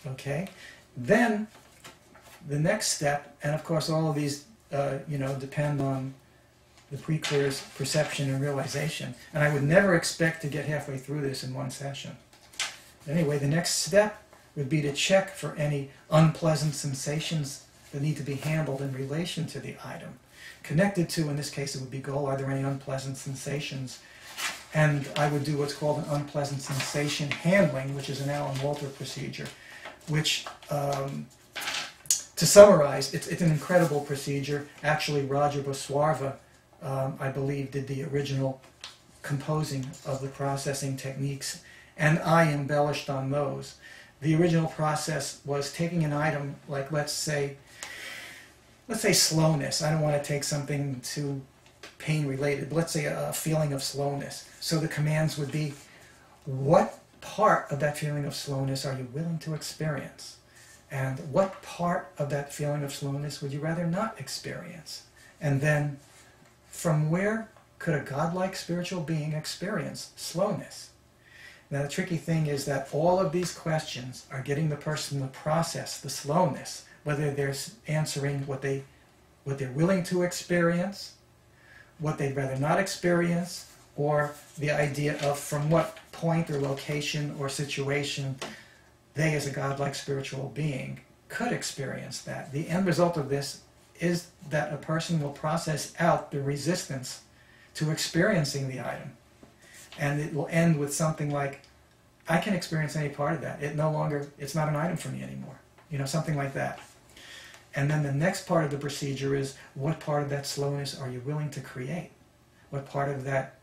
Okay? Then the next step, and of course all of these depend on the pre-clear's perception and realization, and I would never expect to get halfway through this in one session. Anyway, the next step would be to check for any unpleasant sensations that need to be handled in relation to the item. Connected to, in this case it would be goal, are there any unpleasant sensations? And I would do what's called an unpleasant sensation handling, which is an Alan Walter procedure, which, to summarize, it's an incredible procedure. Actually, Roger Boswarva, I believe, did the original composing of the processing techniques, and I embellished on those. The original process was taking an item like, let's say slowness. I don't want to take something too pain-related, but let's say a feeling of slowness. So the commands would be, what part of that feeling of slowness are you willing to experience? And what part of that feeling of slowness would you rather not experience? And then, from where could a godlike spiritual being experience slowness? Now the tricky thing is that all of these questions are getting the person to process the slowness, whether they're answering what they're willing to experience, what they'd rather not experience, or the idea of from what point or location or situation they as a godlike spiritual being could experience that. The end result of this is that a person will process out the resistance to experiencing the item. And it will end with something like, I can experience any part of that. It's not an item for me anymore. Something like that. And then the next part of the procedure is, what part of that slowness are you willing to create? What part of that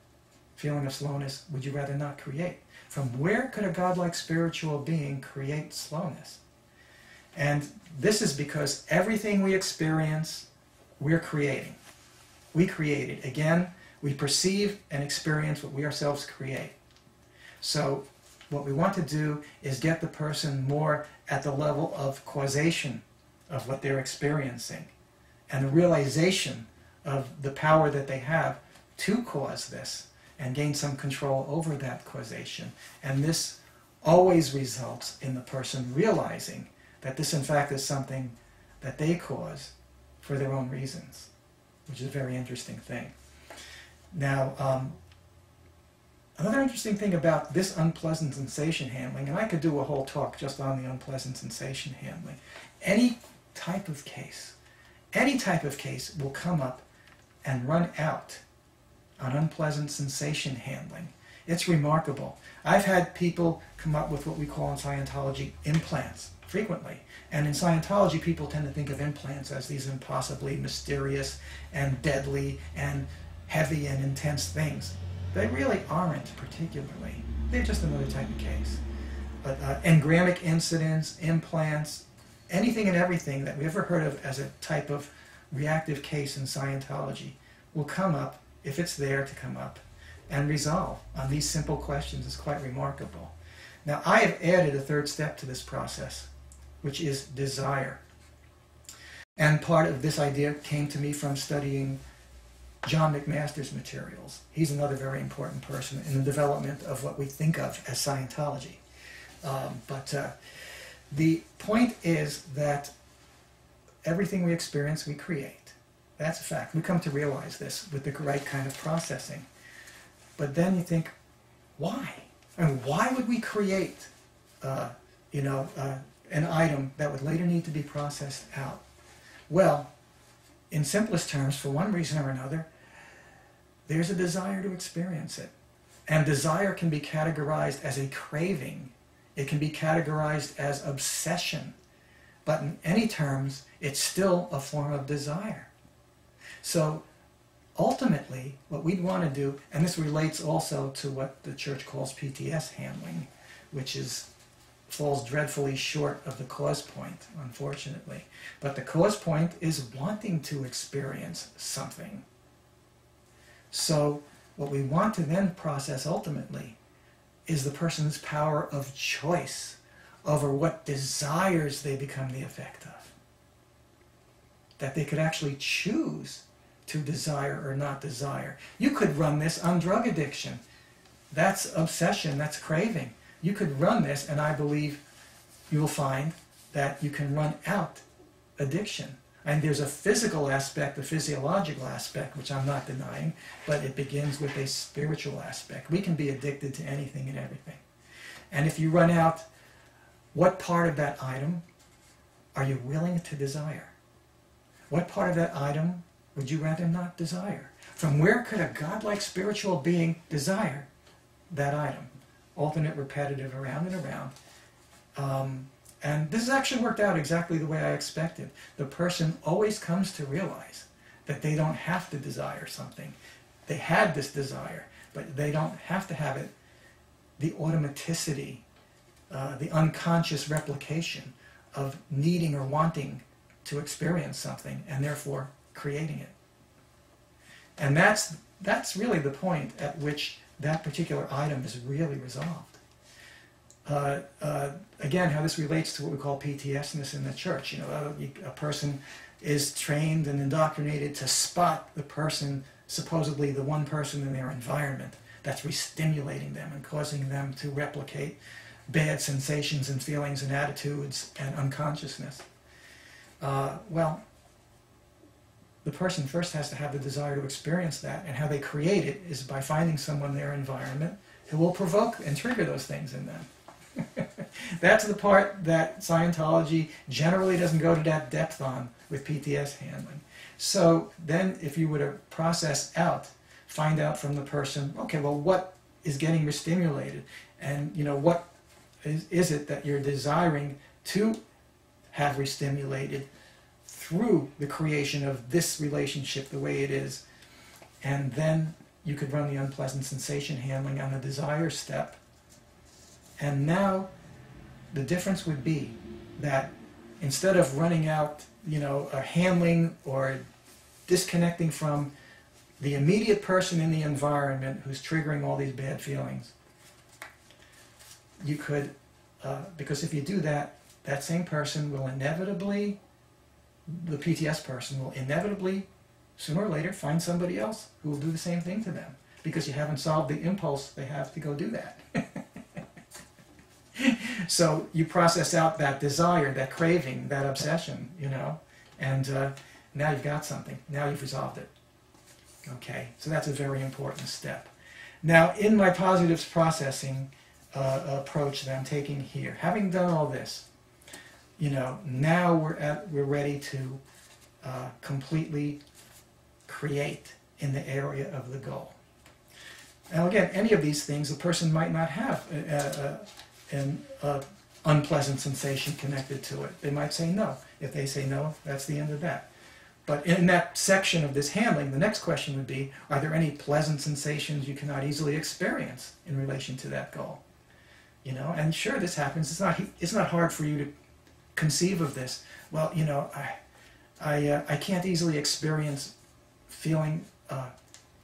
feeling of slowness would you rather not create? From where could a godlike spiritual being create slowness? And this is because everything we experience, we're creating. We create it. Again, we perceive and experience what we ourselves create. So what we want to do is get the person more at the level of causation of what they're experiencing and the realization of the power that they have to cause this and gain some control over that causation. And this always results in the person realizing that this in fact is something that they cause for their own reasons, which is a very interesting thing. Now, another interesting thing about this unpleasant sensation handling, and I could do a whole talk just on the unpleasant sensation handling, any type of case will come up and run out on unpleasant sensation handling. It's remarkable. I've had people come up with what we call in Scientology implants frequently. And in Scientology, people tend to think of implants as these impossibly mysterious and deadly and heavy and intense things. They really aren't particularly. They're just another type of case. But engramic incidents, implants, anything and everything that we ever heard of as a type of reactive case in Scientology will come up, if it's there to come up, and resolve on these simple questions. Is quite remarkable. Now, I have added a third step to this process, which is desire. And part of this idea came to me from studying John McMaster's materials. He's another very important person in the development of what we think of as Scientology. The point is that everything we experience, we create. That's a fact. We come to realize this with the right kind of processing. But then you think, why? I mean, why would we create, an item that would later need to be processed out? Well, in simplest terms, for one reason or another, there's a desire to experience it. And desire can be categorized as a craving. It can be categorized as obsession. But in any terms, it's still a form of desire. So ultimately, what we'd want to do, and this relates also to what the church calls PTS handling, which falls dreadfully short of the cause point, unfortunately. But the cause point is wanting to experience something. So what we want to then process ultimately is the person's power of choice over what desires they become the effect of. That they could actually choose to desire or not desire. You could run this on drug addiction. That's obsession, that's craving. You could run this, and I believe you will find that you can run out addiction. And there's a physical aspect, a physiological aspect, which I'm not denying, but it begins with a spiritual aspect. We can be addicted to anything and everything. And if you run out, what part of that item are you willing to desire? What part of that item would you rather not desire? From where could a godlike spiritual being desire that item? Alternate, repetitive, around and around. And this has actually worked out exactly the way I expected. The person always comes to realize that they don't have to desire something. They had this desire, but they don't have to have it. The automaticity, the unconscious replication of needing or wanting to experience something and therefore creating it. And that's really the point at which that particular item is really resolved. Again, how this relates to what we call PTSness in the church. You know, a person is trained and indoctrinated to spot the person, supposedly the one person in their environment that's re-stimulating them and causing them to replicate bad sensations and feelings and attitudes and unconsciousness. Well, the person first has to have the desire to experience that, and how they create it is by finding someone in their environment who will provoke and trigger those things in them. That's the part that Scientology generally doesn't go to that depth on with PTS handling. So then if you were to process out, find out from the person, okay, well, what is getting re-stimulated? And, you know, what is it that you're desiring to have re-stimulated through the creation of this relationship the way it is? And then you could run the unpleasant sensation handling on the desire step. And now the difference would be that instead of running out, you know, or handling or disconnecting from the immediate person in the environment who's triggering all these bad feelings, you could, because if you do that, that same person will inevitably, the PTS person will inevitably, sooner or later, find somebody else who will do the same thing to them, because you haven't solved the impulse they have to go do that. So you process out that desire, that craving, that obsession, you know, and now you've got something. Now you've resolved it. Okay, so that's a very important step. Now, in my positives processing approach that I'm taking here, having done all this, you know, now we're ready to completely create in the area of the goal. Now, again, any of these things, a person might not have an unpleasant sensation connected to it. They might say no. If they say no, that's the end of that. But in that section of this handling, the next question would be, are there any pleasant sensations you cannot easily experience in relation to that goal? You know, and sure, this happens. It's not hard for you to conceive of this. Well, you know, I can't easily experience feeling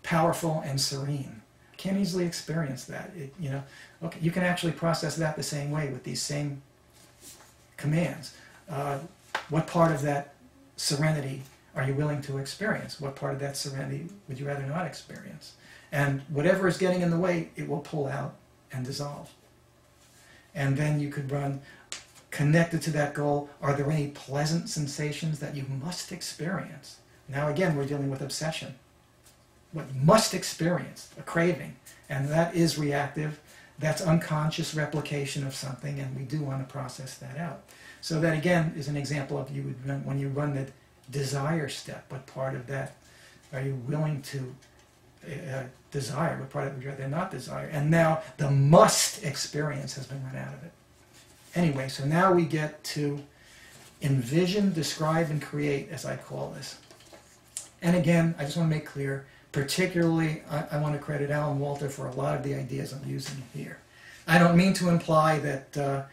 powerful and serene. Can't easily experience that. You know, okay, you can actually process that the same way with these same commands. What part of that serenity are you willing to experience? What part of that serenity would you rather not experience? And whatever is getting in the way, it will pull out and dissolve. And then you could run, connected to that goal, are there any pleasant sensations that you must experience? Now again, we're dealing with obsession. What you must experience, a craving, and that is reactive. That's unconscious replication of something, and we do want to process that out. So that again is an example of when you run the desire step. What part of that are you willing to desire? What part of it would you rather not desire? And now the must experience has been run out of it. Anyway, so now we get to envision, describe, and create, as I call this. And again, I just want to make clear, particularly, I want to credit Alan Walter for a lot of the ideas I'm using here. I don't mean to imply that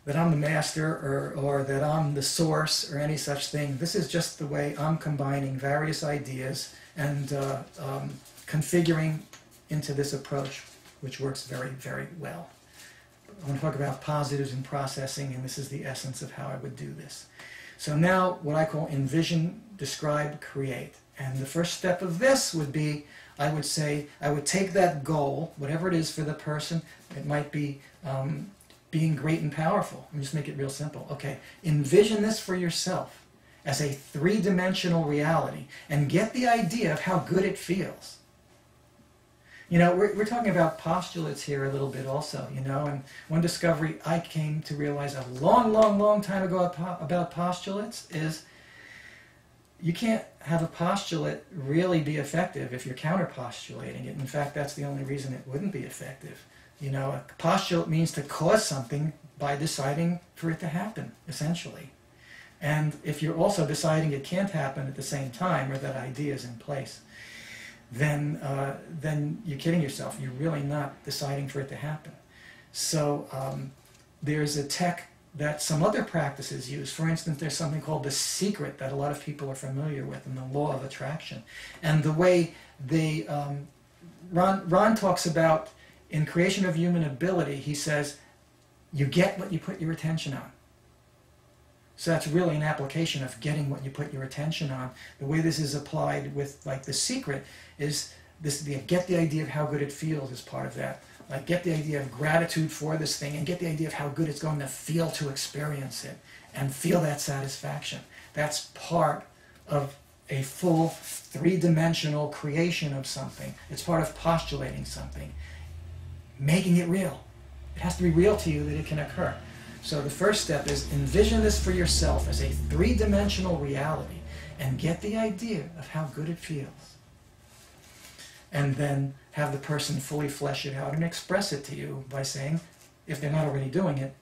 that I'm the master or that I'm the source or any such thing. This is just the way I'm combining various ideas and configuring into this approach, which works very, very well. I want to talk about positives in processing, and this is the essence of how I would do this. So now, what I call envision, describe, create. And the first step of this would be, I would say, I would take that goal, whatever it is for the person. It might be being great and powerful. Let me just make it real simple. Okay, envision this for yourself as a three-dimensional reality and get the idea of how good it feels. You know, we're talking about postulates here a little bit also, you know, and one discovery I came to realize a long, long, long time ago about postulates is you can't have a postulate really be effective if you're counter-postulating it. In fact, that's the only reason it wouldn't be effective. You know, a postulate means to cause something by deciding for it to happen, essentially. And if you're also deciding it can't happen at the same time, or that idea is in place, then you're kidding yourself. You're really not deciding for it to happen. So there's a tech that some other practices use. For instance, there's something called the secret that a lot of people are familiar with in the law of attraction. And the way they, Ron talks about in Creation of Human Ability, he says, you get what you put your attention on. So that's really an application of getting what you put your attention on. The way this is applied with like the secret is this: get the idea of how good it feels is part of that. Like get the idea of gratitude for this thing and get the idea of how good it's going to feel to experience it and feel that satisfaction. That's part of a full three-dimensional creation of something. It's part of postulating something, making it real. It has to be real to you that it can occur. So the first step is envision this for yourself as a three-dimensional reality and get the idea of how good it feels. And then have the person fully flesh it out and express it to you by saying, if they're not already doing it,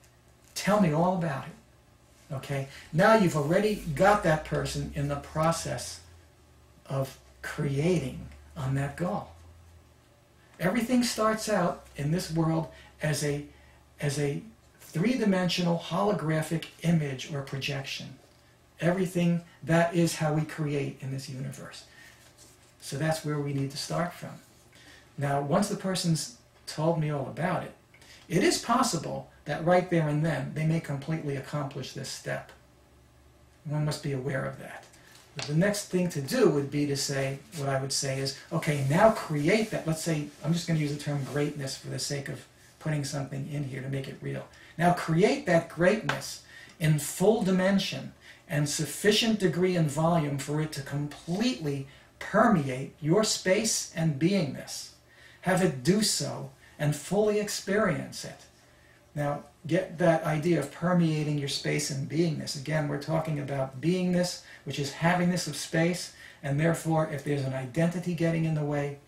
tell me all about it. Okay? Now you've already got that person in the process of creating on that goal. Everything starts out in this world as a three-dimensional holographic image or projection. Everything, that is how we create in this universe. So that's where we need to start from. Now, once the person's told me all about it, it is possible that right there and then they may completely accomplish this step. One must be aware of that. But the next thing to do would be to say, what I would say is, okay, now create that. Let's say, I'm just going to use the term greatness for the sake of putting something in here to make it real. Now create that greatness in full dimension and sufficient degree and volume for it to completely permeate your space and beingness. Have it do so and fully experience it. Now, get that idea of permeating your space and beingness. Again, we're talking about beingness, which is havingness of space, and therefore, if there's an identity getting in the way,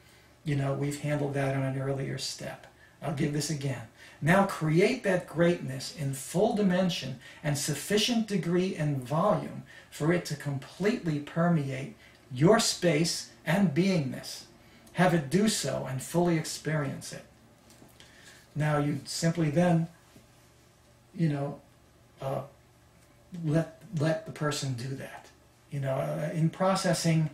you know, we've handled that on an earlier step. I'll give this again. Now create that greatness in full dimension and sufficient degree and volume for it to completely permeate your space and beingness. Have it do so and fully experience it. Now you simply then, you know, let the person do that. You know, in processing,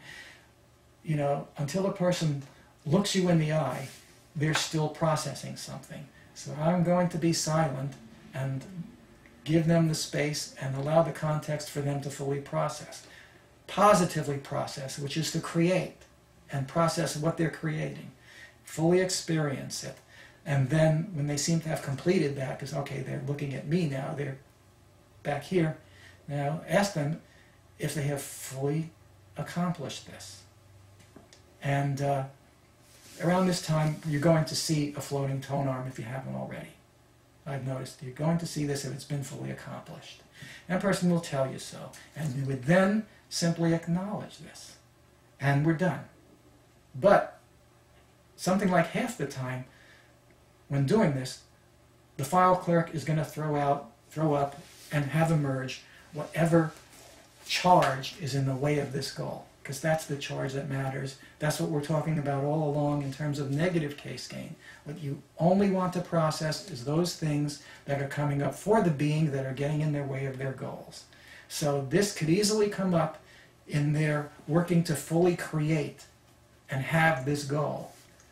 you know, until a person looks you in the eye, they're still processing something. So I'm going to be silent and give them the space and allow the context for them to fully process. Positively process, which is to create and process what they're creating. Fully experience it. And then when they seem to have completed that, because okay, they're looking at me now, they're back here, now ask them if they have fully accomplished this. And around this time, you're going to see a floating tone arm if you haven't already. I've noticed you're going to see this if it's been fully accomplished. And a person will tell you so. And you would then simply acknowledge this. And we're done. But something like half the time, when doing this, the file clerk is going to throw up, and have emerge whatever charge is in the way of this goal. Because that's the charge that matters. That's what we're talking about all along in terms of negative case gain. What you only want to process is those things that are coming up for the being that are getting in their way of their goals. So this could easily come up in their working to fully create and have this goal.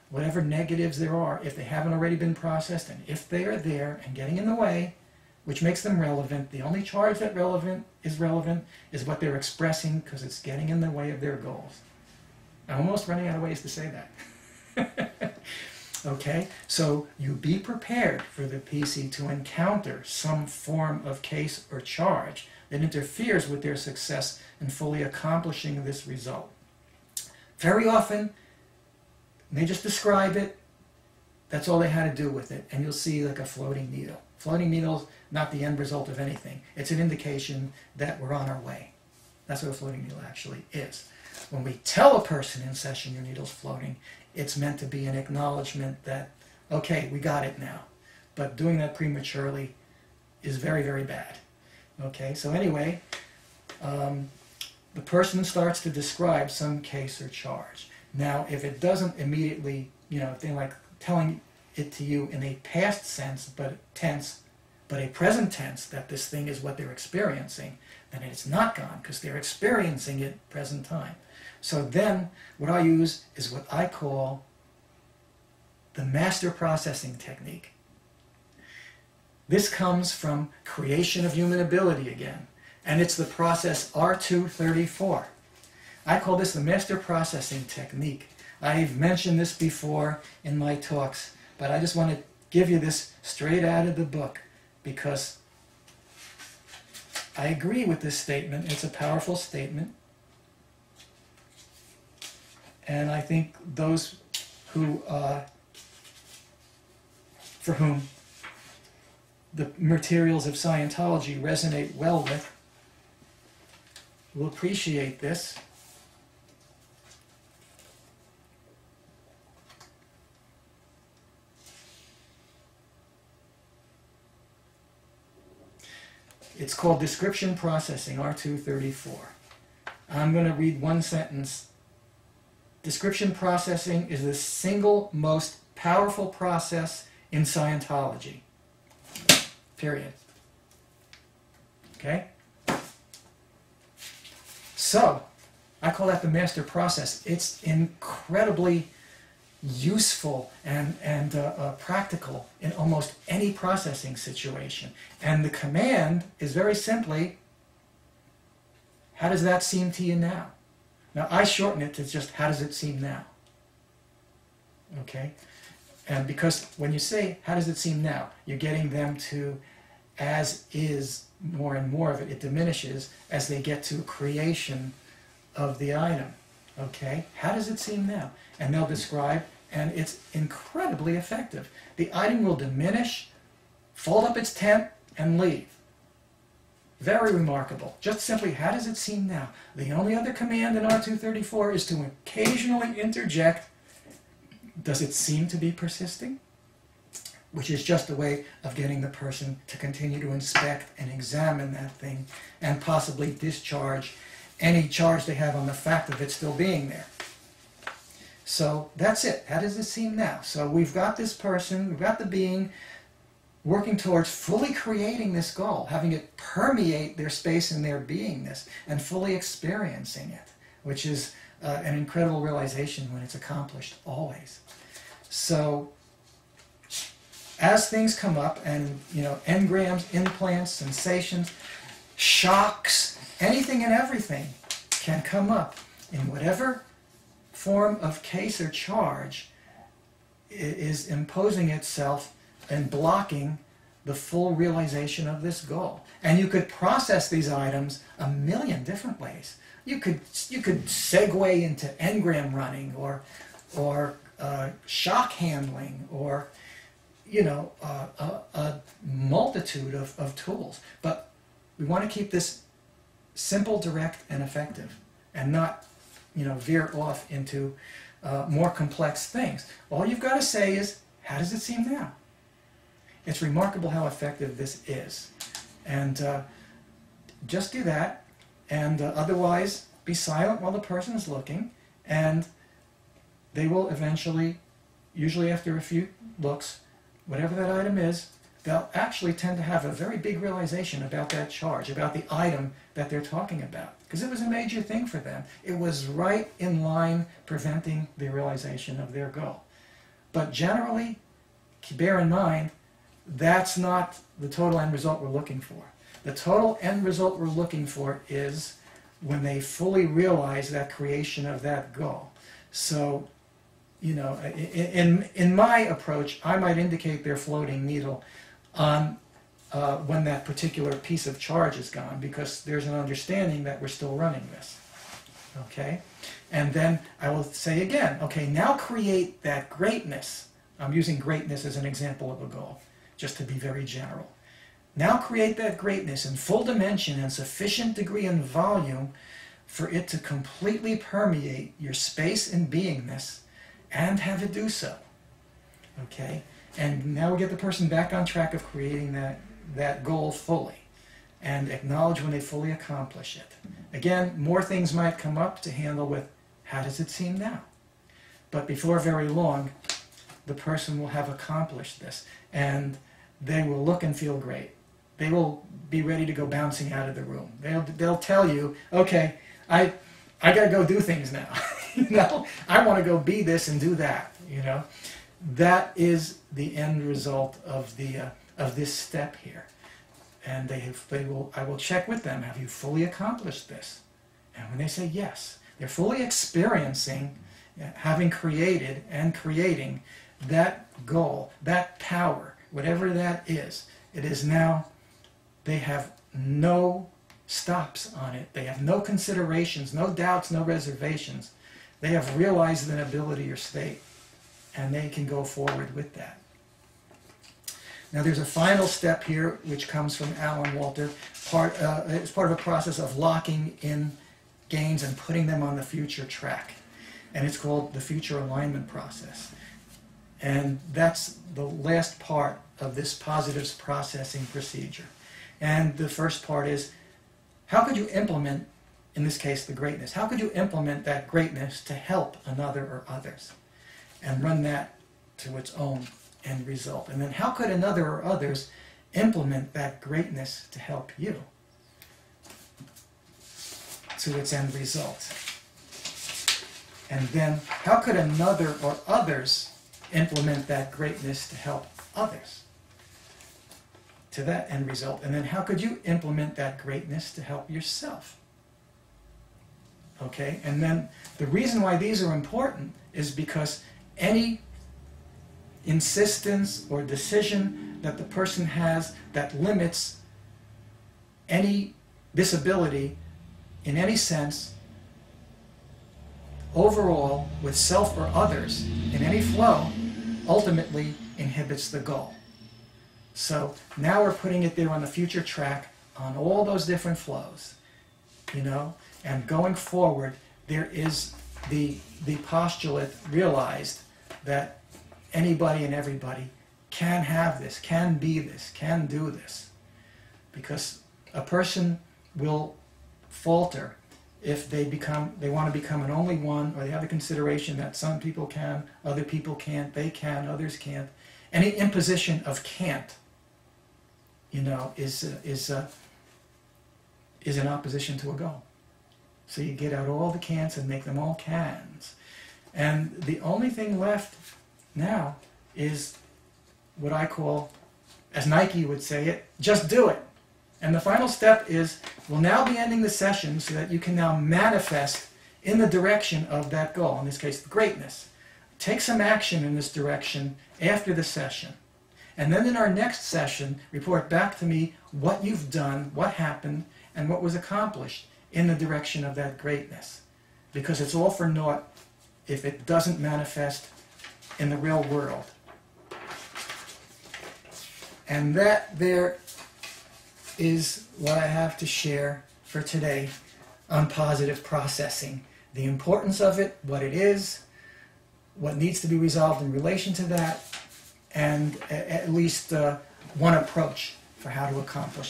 Whatever negatives there are, if they haven't already been processed, and if they are there and getting in the way, which makes them relevant, the only charge that relevant is what they're expressing because it's getting in the way of their goals. I'm almost running out of ways to say that. Okay, so you be prepared for the PC to encounter some form of case or charge that interferes with their success in fully accomplishing this result. Very often, they just describe it, that's all they had to do with it, and you'll see like a floating needle. Floating needle's not the end result of anything. It's an indication that we're on our way. That's what a floating needle actually is. When we tell a person in session your needle's floating, it's meant to be an acknowledgement that, okay, we got it now. But doing that prematurely is very, very bad. Okay, so anyway, the person starts to describe some case or charge. Now, if it doesn't immediately, if they're like telling it to you in a past sense, but a present tense, that this thing is what they're experiencing, then it's not gone, because they're experiencing it present time. So then, what I use is what I call the master processing technique. This comes from Creation of Human Ability again, and it's the process R234. I call this the master processing technique. I've mentioned this before in my talks, but I just want to give you this straight out of the book because I agree with this statement. It's a powerful statement. And I think those who, for whom the materials of Scientology resonate well with will appreciate this. It's called Description Processing, R234. I'm going to read one sentence. Description processing is the single most powerful process in Scientology. Period. Okay? So, I call that the master process. It's incredibly useful and practical in almost any processing situation. And the command is very simply, how does that seem to you now? Now, I shorten it to just, how does it seem now? Okay? And because when you say, how does it seem now, you're getting them to, as is, more and more of it, it diminishes as they get to creation of the item. Okay? How does it seem now? And they'll describe, and it's incredibly effective. The item will diminish, fold up its tent, and leave. Very remarkable. Just simply, how does it seem now? The only other command in R234 is to occasionally interject, does it seem to be persisting? Which is just a way of getting the person to continue to inspect and examine that thing and possibly discharge any charge they have on the fact of it still being there. So that's it. How does it seem now? So we've got this person, we've got the being working towards fully creating this goal, having it permeate their space and their beingness, and fully experiencing it, which is an incredible realization when it's accomplished, always. So as things come up, and engrams, implants, sensations, shocks, anything and everything can come up in whatever form of case or charge is imposing itself and blocking the full realization of this goal. And you could process these items a million different ways. You could segue into engram running or shock handling or a multitude of tools. But we want to keep this simple, direct, and effective, and not veer off into more complex things. All you've got to say is, how does it seem now? It's remarkable how effective this is. And just do that, and otherwise be silent while the person is looking, and they will eventually, usually after a few looks, whatever that item is, they'll actually tend to have a very big realization about that charge, about the item that they're talking about. Because it was a major thing for them. It was right in line preventing the realization of their goal. But generally, bear in mind, that's not the total end result we're looking for. The total end result we're looking for is when they fully realize that creation of that goal. So you know, in my approach, I might indicate their floating needle on when that particular piece of charge is gone, because there's an understanding that we're still running this. Okay? And then I will say again, okay, now create that greatness. I'm using greatness as an example of a goal, just to be very general. Now create that greatness in full dimension and sufficient degree and volume for it to completely permeate your space and beingness, and have it do so. Okay? And now we get the person back on track of creating that goal fully, and acknowledge when they fully accomplish it. Again, more things might come up to handle with, how does it seem now? But before very long, the person will have accomplished this, and they will look and feel great. They will be ready to go bouncing out of the room. They'll tell you, okay, I got to go do things now. You know, I want to go be this and do that. You know, that is the end result of this step here. And I will check with them, have you fully accomplished this? And when they say yes, they're fully experiencing having created and creating that goal, that power, whatever that is. It is now, they have no stops on it. They have no considerations, no doubts, no reservations. They have realized an ability or state, and they can go forward with that. Now there's a final step here which comes from Alan Walter. It's part of a process of locking in gains and putting them on the future track. And it's called the future alignment process. And that's the last part of this positives processing procedure. And the first part is, how could you implement, in this case, the greatness? How could you implement that greatness to help another or others? And run that to its own end result. And then how could another or others implement that greatness to help you to its end result? And then how could another or others implement that greatness to help others to that end result? And then how could you implement that greatness to help yourself? Okay, and then the reason why these are important is because any insistence or decision that the person has that limits any disability in any sense overall with self or others in any flow ultimately inhibits the goal. So now we're putting it there on the future track on all those different flows, you know, and going forward there is the postulate realized that anybody and everybody can have this, can be this, can do this. Because a person will falter if they want to become an only one, or they have the consideration that some people can, other people can't, they can, others can't. Any imposition of can't, you know, is in opposition to a goal. So you get out all the can'ts and make them all cans. And the only thing left now is what I call, as Nike would say it, just do it. And the final step is, we'll now be ending the session so that you can now manifest in the direction of that goal, in this case, greatness. Take some action in this direction after the session. And then in our next session, report back to me what you've done, what happened, and what was accomplished in the direction of that greatness. Because it's all for naught if it doesn't manifest in the real world. And that there is what I have to share for today on positive processing. The importance of it, what it is, what needs to be resolved in relation to that, and at least one approach for how to accomplish it.